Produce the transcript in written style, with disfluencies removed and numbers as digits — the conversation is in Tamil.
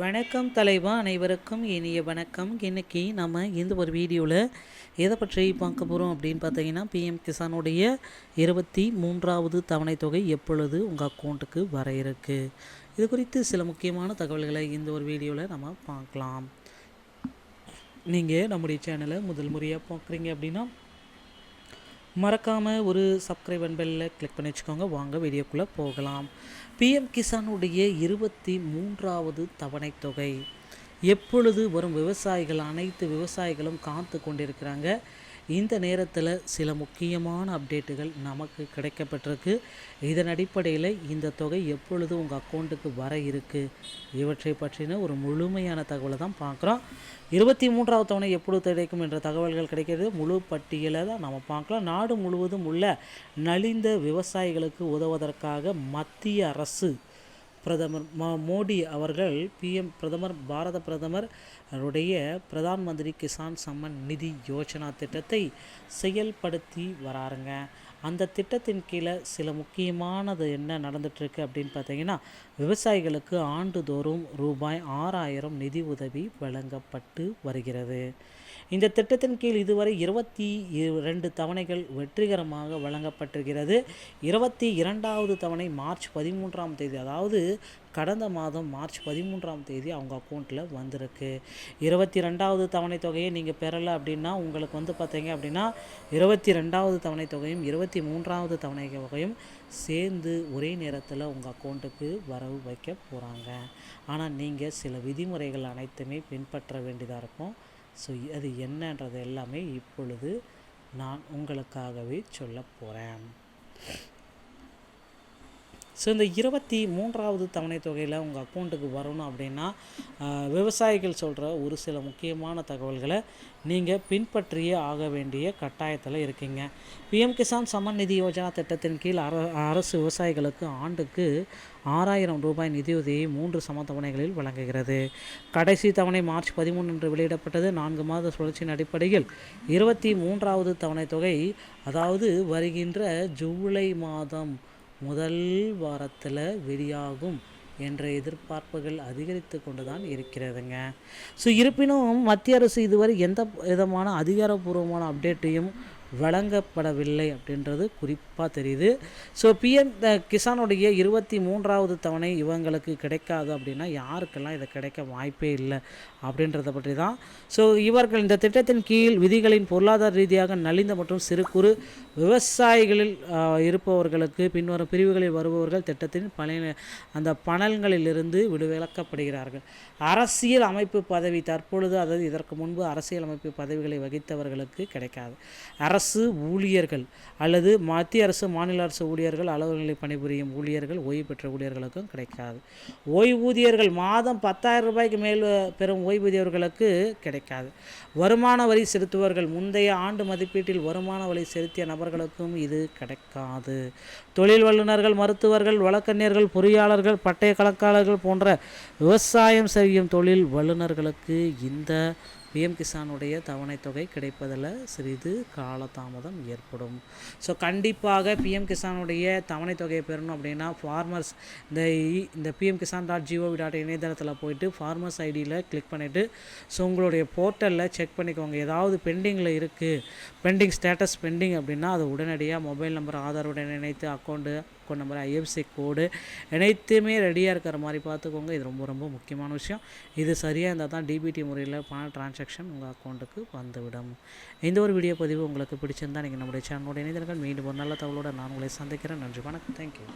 வணக்கம் தலைவா, அனைவருக்கும் இனிய வணக்கம். இன்றைக்கி நம்ம இந்த ஒரு வீடியோவில் எதை பற்றி பார்க்க போகிறோம் அப்படின்னு பார்த்தீங்கன்னா, பிஎம் கிசானுடைய 23வது தவணை தொகை எப்பொழுது உங்கள் அக்கௌண்ட்டுக்கு வர இருக்குது, இது குறித்து சில முக்கியமான தகவல்களை இந்த ஒரு வீடியோவில் நம்ம பார்க்கலாம். நீங்கள் நம்முடைய சேனலை முதல் முறையாக பார்க்குறீங்க அப்படின்னா மறக்காமல் ஒரு சப்ஸ்கிரைப் பெல்லில் கிளிக் பண்ணி வச்சுக்கோங்க. வாங்க வீடியோக்குள்ளே போகலாம். பிஎம் கிசானுடைய 23வது தவணை தொகை எப்பொழுது வரும்? அனைத்து விவசாயிகளும் காத்து கொண்டிருக்கிறாங்க. இந்த நேரத்தில் சில முக்கியமான அப்டேட்டுகள் நமக்கு கிடைக்கப்பட்டிருக்கு. இதன் அடிப்படையில் இந்த தொகை எப்பொழுது உங்கள் அக்கௌண்ட்டுக்கு வர இருக்குது, இவற்றை பற்றின ஒரு முழுமையான தகவலை தான் பார்க்குறோம். 23வது தவணை எப்பொழுது கிடைக்கும் என்ற தகவல்கள் கிடைக்கிறது. முழு பட்டியலை தான் நம்ம பார்க்கலாம். நாடு முழுவதும் உள்ள நலிந்த விவசாயிகளுக்கு உதவுவதற்காக மத்திய அரசு பிரதமர் மோடி அவர்கள் பாரத பிரதமர் அவருடைய பிரதான் மந்திரி கிசான் சம்மன் நிதி யோஜனா திட்டத்தை செயல்படுத்தி வராருங்க. அந்த திட்டத்தின் கீழே சில முக்கியமானது என்ன நடந்துகிட்ருக்கு அப்படின்னு பார்த்தீங்கன்னா, விவசாயிகளுக்கு ஆண்டுதோறும் ரூபாய் 6000 நிதி உதவி வழங்கப்பட்டு வருகிறது. இந்த திட்டத்தின் கீழ் இதுவரை 22 தவணைகள் வெற்றிகரமாக வழங்கப்பட்டிருக்கிறது. 22வது தவணை மார்ச் 13ஆம் தேதி, அதாவது கடந்த மாதம் மார்ச் 13ஆம் தேதி அவங்க அக்கௌண்ட்டில் வந்திருக்கு. 22வது தவணை தொகையை நீங்கள் பெறலை அப்படின்னா உங்களுக்கு பார்த்தீங்க அப்படின்னா 22வது தவணை தொகையும் 23வது தவணை தொகையும் சேர்ந்து ஒரே நேரத்தில் உங்கள் அக்கௌண்ட்டுக்கு வரவு வைக்க போகிறாங்க. ஆனால் நீங்கள் சில விதிமுறைகள் அனைத்துமே பின்பற்ற வேண்டியதாக இருக்கும். ஸோ அது என்னன்றது எல்லாமே இப்பொழுது நான் உங்களுக்காகவே சொல்ல போகிறேன். ஸோ இந்த 23வது தவணை தொகையில் உங்கள் அக்கௌண்ட்டுக்கு வரணும் அப்படின்னா விவசாயிகள் சொல்கிற ஒரு சில முக்கியமான தகவல்களை நீங்கள் பின்பற்றியே ஆக வேண்டிய கட்டாயத்தில் இருக்கீங்க. பிஎம் கிசான் சம்மன் நிதி யோஜனா திட்டத்தின் கீழ் அரசு விவசாயிகளுக்கு ஆண்டுக்கு 6000 ரூபாய் நிதியுதவியை 3 சம தவணைகளில் வழங்குகிறது. கடைசி தவணை மார்ச் 13 என்று வெளியிடப்பட்டது. 4 மாத சுழற்சியின் அடிப்படையில் 23வது தவணை தொகை, அதாவது வருகின்ற ஜூலை மாதம் முதல் வாரத்தில் வெளியாகும் என்ற எதிர்பார்ப்புகள் அதிகரித்து கொண்டு தான் இருக்கிறதுங்க. ஸோ இருப்பினும் மத்திய அரசு இதுவரை எந்த விதமான அதிகாரப்பூர்வமான அப்டேட்டையும் வழங்கப்படவில்லை அப்படின்றது குறிப்பாக தெரியுது. ஸோ பிஎம் கிசானுடைய 23வது தவணை இவங்களுக்கு கிடைக்காது அப்படின்னா யாருக்கெல்லாம் இதை கிடைக்க வாய்ப்பே இல்லை அப்படின்றத பற்றி தான். ஸோ இவர்கள் இந்த திட்டத்தின் கீழ் விதிகளின் பொருளாதார ரீதியாக நலிந்த மற்றும் சிறு குறு விவசாயிகளில் இருப்பவர்களுக்கு பின்வரும் பிரிவுகளில் வருபவர்கள் திட்டத்தின் அந்த பணல்களிலிருந்து விடுவிக்கப்படுகிறார்கள். அரசியல் அமைப்பு பதவி தற்பொழுது, அதாவது இதற்கு முன்பு அரசியல் அமைப்பு பதவிகளை வகித்தவர்களுக்கு கிடைக்காது. அரசு ஊழியர்கள் அல்லது மத்திய அரசு மாநில அரசு ஊழியர்கள், அலுவலகங்களில் பணிபுரியும் ஊழியர்கள், ஓய்வு பெற்ற ஊழியர்களுக்கும் கிடைக்காது. ஓய்வூதியர்கள் மாதம் 10,000 ரூபாய்க்கு மேல் பெறும் ஓய்வூதியர்களுக்கு கிடைக்காது. வருமான வரி செலுத்துவர்கள், முந்தைய ஆண்டு மதிப்பீட்டில் வருமான வரி செலுத்திய நபர்களுக்கும் இது கிடைக்காது. தொழில் வல்லுநர்கள், மருத்துவர்கள், வழக்கறிஞர்கள், பொறியாளர்கள், பட்டய கணக்காளர்கள் போன்ற விவசாயம் செய்யும் தொழில் வல்லுநர்களுக்கு இந்த பிஎம் கிசானுடைய தவணை தொகை கிடைப்பதில் சிறிது காலதாமதம் ஏற்படும். ஸோ கண்டிப்பாக பிஎம் கிசானுடைய தவணை தொகையை பெறணும் அப்படின்னா ஃபார்மர்ஸ் இந்த pmkisan.gov.in இணையதளத்தில் போயிட்டு ஃபார்மர்ஸ் ஐடியில் கிளிக் பண்ணிவிட்டு ஸோ உங்களுடைய போர்ட்டலில் செக் பண்ணிக்கோங்க. ஏதாவது பெண்டிங்கில் இருக்குது, பெண்டிங் ஸ்டேட்டஸ் பெண்டிங் அப்படின்னா அது உடனடியாக மொபைல் நம்பர் ஆதாருடன் இணைத்து அக்கௌண்ட் நம்பர் ஐஎஃப்சி கோடு அனைத்துமே ரெடியாக இருக்கிற மாதிரி பார்த்துக்கோங்க. இது ரொம்ப ரொம்ப முக்கியமான விஷயம். இது சரியாக இருந்தால் தான் டிபிடி முறையில் பண டிரான்சாக்ஷன் உங்கள் அக்கௌண்ட்டுக்கு வந்துவிடும். இந்த ஒரு வீடியோ பதிவு உங்களுக்கு பிடிச்சிருந்தால் நீங்கள் நம்முடைய சேனலோட இணைந்திருங்கள். மீண்டும் ஒரு நல்ல தகவலோடு நான் உங்களை சந்திக்கிறேன். நன்றி, வணக்கம், தேங்க்யூ.